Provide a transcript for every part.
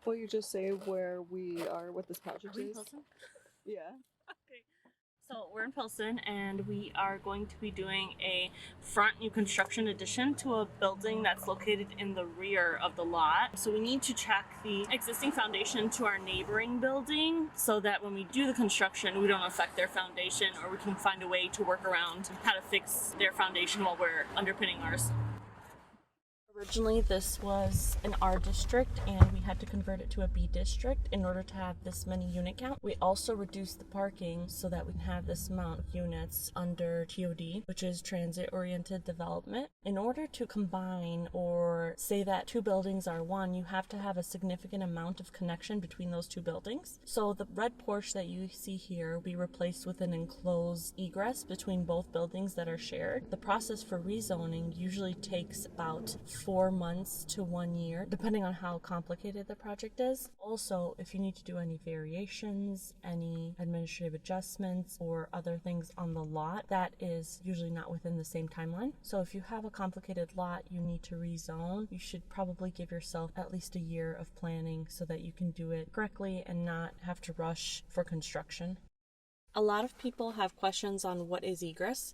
Will you just say where we are, what this project Are we in is? Pilsen? Yeah. Okay. So we're in Pilsen and we are going to be doing a front new construction addition to a building that's located in the rear of the lot. So we need to check the existing foundation to our neighboring building so that when we do the construction, we don't affect their foundation, or we can find a way to work around how to fix their foundation while we're underpinning ours. Originally, this was an R district and we had to convert it to a B district in order to have this many unit count. We also reduced the parking so that we can have this amount of units under TOD, which is transit oriented development. In order to combine or say that two buildings are one, you have to have a significant amount of connection between those two buildings. So the red porch that you see here will be replaced with an enclosed egress between both buildings that are shared. The process for rezoning usually takes about 4 months to 1 year, depending on how complicated the project is. Also, if you need to do any variations, any administrative adjustments, or other things on the lot, that is usually not within the same timeline. So if you have a complicated lot you need to rezone, you should probably give yourself at least a year of planning so that you can do it correctly and not have to rush for construction. A lot of people have questions on what is egress.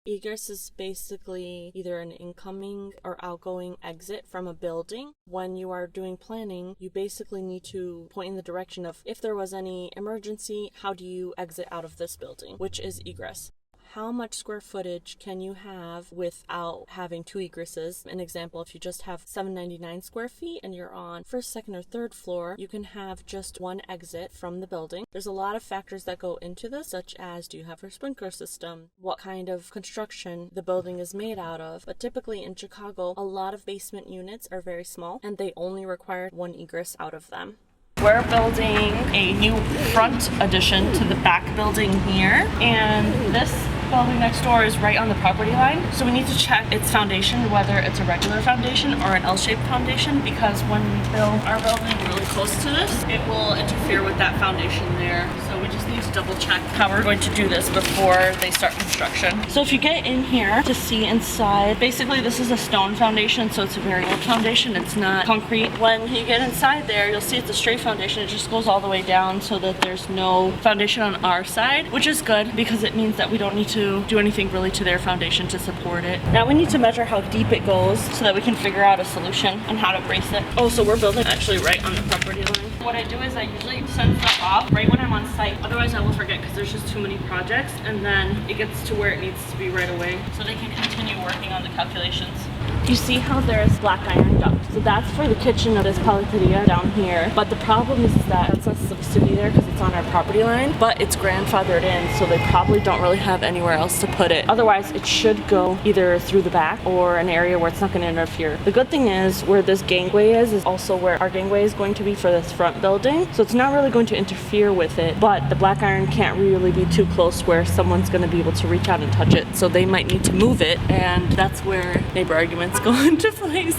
Egress is basically either an incoming or outgoing exit from a building. When you are doing planning, you basically need to point in the direction of if there was any emergency, how do you exit out of this building, which is egress. How much square footage can you have without having two egresses? An example, if you just have 799 square feet and you're on first, second, or third floor, you can have just one exit from the building. There's a lot of factors that go into this, such as do you have a sprinkler system, what kind of construction the building is made out of. But typically in Chicago, a lot of basement units are very small and they only require one egress out of them. We're building a new front addition to the back building here, and this building next door is right on the property line. So we need to check its foundation, whether it's a regular foundation or an L-shaped foundation, because when we build our building really close to this, it will interfere with that foundation there. So we just need to double check how we're going to do this before they start construction. So if you get in here to see inside, basically this is a stone foundation, so it's a very old foundation. It's not concrete. When you get inside there, you'll see it's a straight foundation. It just goes all the way down so that there's no foundation on our side, which is good because it means that we don't need to do anything really to their foundation to support it. Now we need to measure how deep it goes so that we can figure out a solution on how to brace it. Oh, so we're building actually right on the property line. What I do is I usually send stuff off right when I'm on site. Otherwise I will forget because there's just too many projects, and then it gets to where it needs to be right away so they can continue working on the calculations. You see how there's black iron duct? So that's for the kitchen of this palateria down here. But the problem is that that's not supposed to be there because it's on our property line, but it's grandfathered in, so they probably don't really have anywhere else to put it. Otherwise, it should go either through the back or an area where it's not going to interfere. The good thing is where this gangway is also where our gangway is going to be for this front building. So it's not really going to interfere with it, but the black iron can't really be too close where someone's going to be able to reach out and touch it. So they might need to move it, and that's where neighbor arguments go into place.